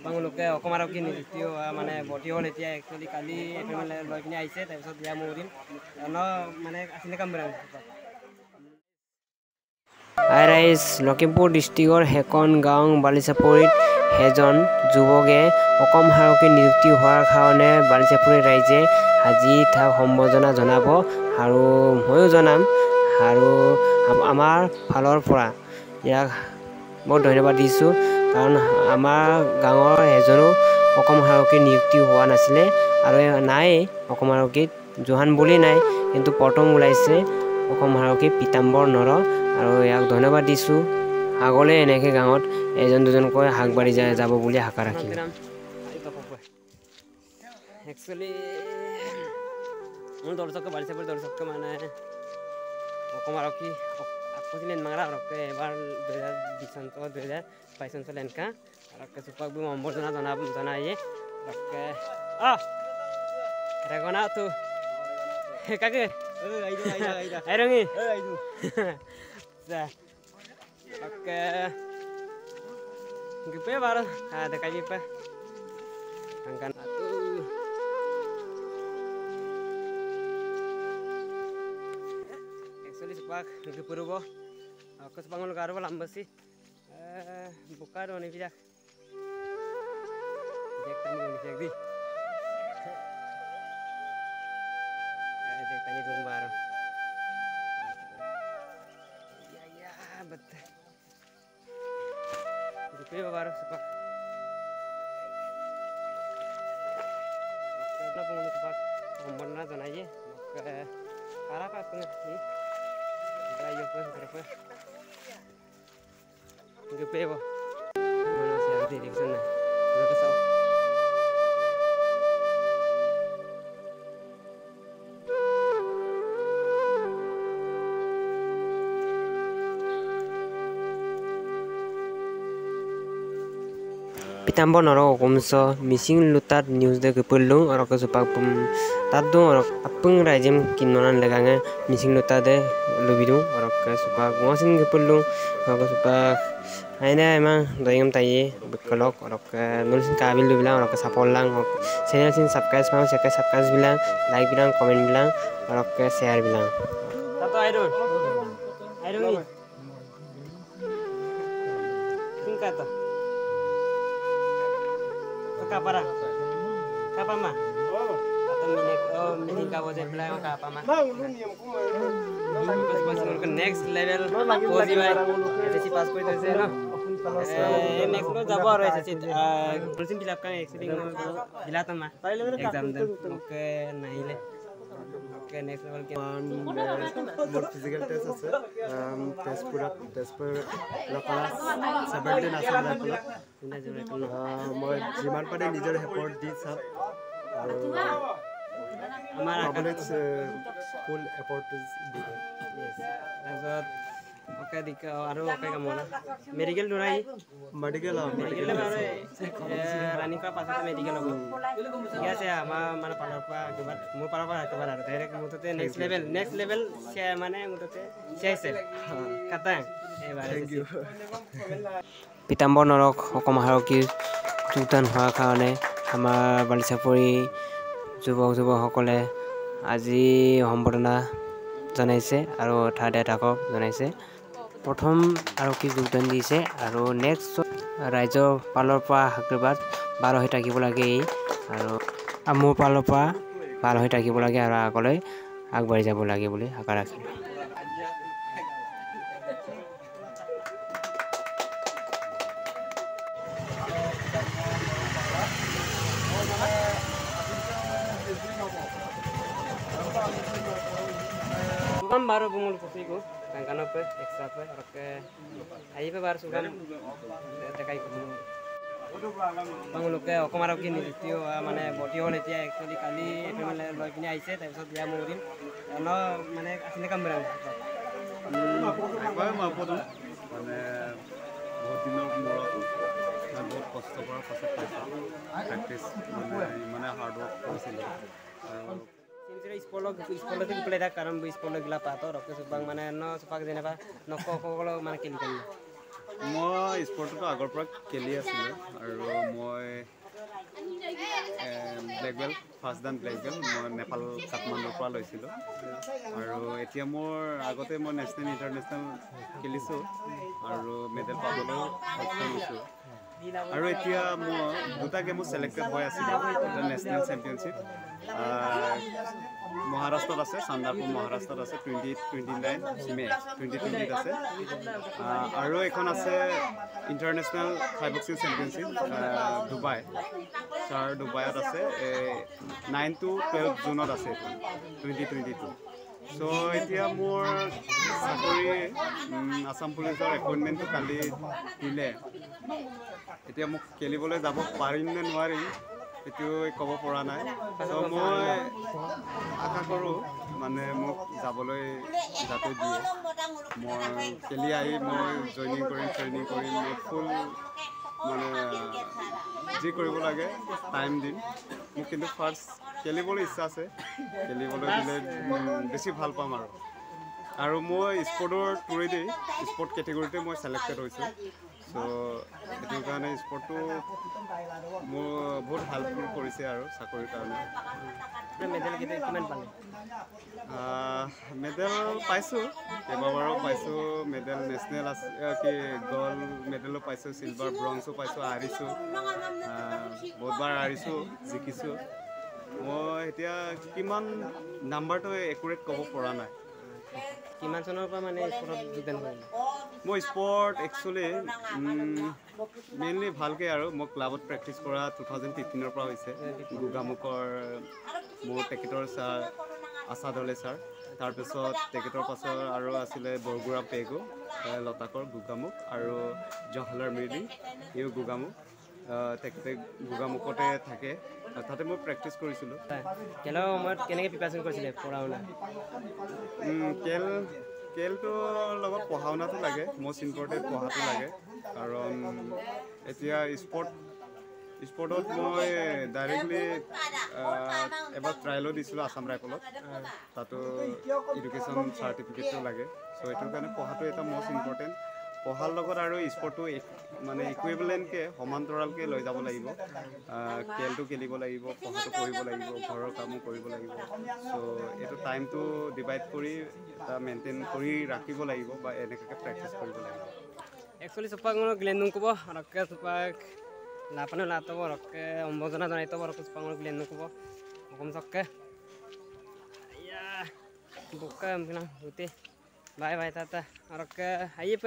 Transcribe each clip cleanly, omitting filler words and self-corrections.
তেওঁলোকে অকমাৰ কি নিযুক্তি হোৱা মানে ভৰ্তি হ'ল এতিয়া একচুৱেলি কালি এপ্ৰিল লৈ কিনে আহিছে তাৰপিছত বিয়া মৰিম মানে আছিলে কাম আইৰাইজ লখিমপুৰ ডিষ্ট্ৰিক্টৰ হেকন গাঁও বালিচাপৰিত এজন যুৱকে অসম আৰক্ষী নিযুক্তি হোৱাৰ কাৰণে বালিচাপৰি ৰাইজে আজি তাক সম্বৰ্ধনা জনাব আৰু ময়ো জনাম আৰু আমাৰ ফালৰ পৰা ইয়াক বহুত ধন্যবাদ দিছোঁ কাৰণ আমাৰ গাঁৱৰ এজনো অসম আৰক্ষী নিযুক্তি হোৱা নাছিলে আৰু নাই অসম আৰক্ষীত জোহান বুলি নাই কিন্তু প্ৰথম ওলাইছে অসম আৰক্ষী পীতাম্বৰ নৰ আৰু ইয়াক ধন্যবাদ দিছোঁ আগলৈ এনেকৈ গাঁৱত এজন দুজনকৈ আগবাঢ়ি যাব বুলি আশা ৰাখিলোঁ একচুৱেলি মোৰ দৰ্শক বালিচাপৰি দৰ্শক মানে অসম আৰক্ষী মাংৰা এবাৰ 2020-2022 চনলৈ এনেকা চুপাক সম্বৰ্ধনা জনায়ে ৰেগনা তো কাকে আইৰঙি oke gitu ya baru ada kayak apa angkat satu actually sepak gitu perubo aku sepanggul karo lambat sih buka dong nih pijak jek tani gue jek di jek tani dulu baru iya betul gitu baru sepak oke pengunjung sepak সম্বৰ্ধনা জনায়ে para apa pengen ayo berapa gitu ya mana sih ada di sana udah kesal Pীতাম্বৰ নৰ অকমছ Mising লুটাত news দে গপলং আৰু কসপাক তাত দো আৰু আপং ৰাইজেম কিননান লাগাঙে মিচিং লুটা দে লবিদু আৰু কসপাক মছিং গপলং আৰু কসপাক আইনা এমা দয়ম তাইয়ে বকলক আৰু নলসিন কাবিল লবিলা আৰু সাপললাং চ্যানেল সিন সাবস্ক্ৰাইব মাও চেকে সাবস্ক্ৰাইব বিলা লাইক বিলা কমেন্ট বিলা আৰু শেয়ার বিলা তাতো irony কিংকাতো kapara kapa mah atau minik kau je bilang kapa mah pas next level posi bhai SSC pass koi tase na next lo jabo aro SSC pulsin fill up kan actually dilata mah exam den oke naile oke next level ke more physical test ase test pura lokala 17 asam lakala মই যিমান পাৰি নিজৰ হেপৰ্ট দি চাম আৰু আমাৰ college ফুল effort দি তাৰপিছত okay দিক আৰু ওকে কাম না মেডিকেল দৰাই মেডিকেল ৰানিং কৰা পাছতে মেডিকেল হ'ব ঠিক আছে আমাৰ মানে পালৰ পৰা একেবাৰে মোৰ পালৰ পৰা একেবাৰে আৰু ডাইৰেক্ট মুঠতে নেক্সট লেভেল মানে মুঠতে চাইছে কাটা এবাৰ থ্যাংক ইউ পীতাম্বৰ নৰক অসম আৰক্ষীৰ যোগদান হোৱাৰ কাৰণে আমাৰ বালিচাপৰি যুৱকসকলে আজি সম্বৰ্ধনা জনাইছে আৰু থাৰ্ড এটাকক জনাইছে প্ৰথম আৰক্ষী যোগদান দিছে আৰু নেক্সট ৰাইজৰ পালৰ পৰা আশীৰ্বাদ ভাল হৈ থাকিব লাগে আৰু মোৰ পালৰ পৰা ভাল হৈ থাকিব লাগে আৰু আগলৈ আগবাঢ়ি যাব লাগে বুলি আশা ৰাখিলোঁ Sugam baru bungul kusiku, kan apa, ekstra apa, oke, ayo pe baru sugam, tekai kumu. Bungul ke, aku marah kini itu, mana boti hol itu ya, actually kali, April lagi kini aise, tapi saat dia murim, karena mana aslinya kan berang. Apa yang mau tuh? Mana boti nak murah, mana bot cost apa pasal practice, mana hard work pasal. Sincerely, sekolah itu pelita karena sekolah gila patah, oke subang mana no sepak jenapa, noko kalau mana kelikan. মই স্পৰ্টটো আগৰ পৰা খেলি আছিলোঁ আৰু মই black belt first dan black belt মই নেপাল কাঠমাণ্ডুৰ পৰা লৈছিলোঁ আৰু এতিয়া মোৰ আগতে মই নেশ্যনেল ইণ্টাৰনেশ্যনেল খেলিছোঁ আৰু মেডেল পাবলৈও সক্ষম হৈছোঁ আৰু এতিয়া মই দুটা গেমত ছিলেক্টেড হৈ আছিলোঁ এটা নেশ্যনেল চেম্পিয়নশ্বিপ মহাৰাষ্ট্ৰত আছে চান্দাপুৰ মহাৰাষ্ট্ৰত আছে 2029 মে 2020 আছে আৰু এখন আছে international Thai boxing championship Dubai sir ডুবাইত আছে 9 to 12 জুনত আছে 2022 চ' এতিয়া মোৰ চাকৰি আছাম পুলিচৰ এপইণ্টমেণ্টটো কালি দিলে এতিয়া মোক খেলিবলৈ যাব পাৰিম নে নোৱাৰিম এইটো ক'ব পৰা নাই চ' মই আশা কৰোঁ মানে মোক যাবলৈ যাতে দিয়ে মই খেলি আহি মই জইনিং কৰিম ট্ৰেইনিং কৰিম মই ফুল মানে যি কৰিব লাগে টাইম দিম মোক কিন্তু ফাৰ্ষ্ট খেলিবলৈ ইচ্ছা আছে খেলিবলৈ দিলে বেছি ভাল পাম আৰু মই স্পৰ্টৰ থ্ৰুৱেদি স্পৰ্ট কেটেগৰীতে মই ছিলেক্টেড হৈছোঁ চ' সেইটো কাৰণে স্পৰ্টটো মোৰ বহুত হেল্পফুল কৰিছে আৰু চাকৰিৰ কাৰণে মেডেল পাইছোঁ কেইবাবাৰো পাইছোঁ মেডেল নেশ্যনেল আছে কি গ'ল্ড মেডেলো পাইছোঁ চিলভাৰ ব্ৰঞ্জো পাইছোঁ হাৰিছোঁ বহুতবাৰ হাৰিছোঁ জিকিছোঁ মই এতিয়া কিমান নাম্বাৰটো একুৰেট ক'ব পৰা নাই কিমান চনৰ পৰা মানে স্পৰ্টত যোগদান কৰিলে মই স্পৰ্ট একচুৱেলি মেইনলি ভালকৈ আৰু মই ক্লাবত প্ৰেক্টিছ কৰা 2015ৰ পৰা হৈছে গোগামুখৰ মোৰ তেখেতৰ ছাৰ আশা দলে ছাৰ তাৰপিছত তেখেতৰ পাছত আৰু আছিলে বৰগুৰা পেগু লতাকৰ গোগামুখ আৰু জৱাহৰলাল মিৰ্দি ইও গোগামুখ তেখেতে গোগামুখতে থাকে তাতে মই প্ৰেক্টিছ কৰিছিলোঁ খেলৰ সময়ত কেনেকৈ প্ৰিপাৰেশ্যন কৰিছিলে পঢ়া শুনা খেলটোৰ লগত পঢ়া শুনাটো লাগে মষ্ট ইম্পৰ্টেণ্ট পঢ়াটো লাগে কাৰণ এতিয়া স্পৰ্টত মই ডাইৰেক্টলি এবাৰ ট্ৰায়েলো দিছিলোঁ আছাম ৰাইফলত তাতো এডুকেশ্যন চাৰ্টিফিকেটটো লাগে চ' এইটোৰ কাৰণে পঢ়াটো এটা মষ্ট ইম্পৰ্টেণ্ট পঢ়াৰ লগত আৰু স্পৰ্টটো মানে ইকুইভেলেণ্টকৈ সমান্তৰালকৈ লৈ যাব লাগিব খেলটো খেলিব লাগিব পঢ়াটো পঢ়িব লাগিব ঘৰৰ কামো কৰিব লাগিব চ' এইটো টাইমটো ডিভাইড কৰি এটা মেইনটেইন কৰি ৰাখিব লাগিব বা এনেকুৱাকৈ প্ৰেক্টিছ কৰিব লাগিব একচুৱেলি চুপাক গ্লেণ্ডুং ক'ব ৰকে চুপাক লাপানো লাটব ৰকে অম্বজনা জনাই তব ৰকে চুপাক গ্লেণ্ডুং ক'ব অকম চককে বুকা গোটেই bye bye tata ৰকে আইপ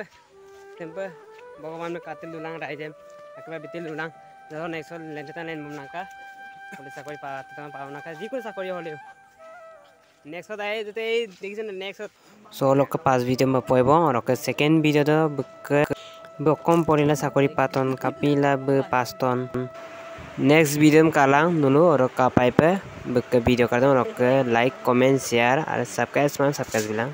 tempe bagaimana katil dulang rajem akibat bitil dulang jadi next lencetan lain bumnaka boleh sakori pak teman pak naka jikun sakori holio next day jute dikisan next so lok pas video ma poibo rok second video do bokom porila sakori paton kapila be paston next video kalang dulu rok kapai pe video kadang rok like comment share ada subscribe bilang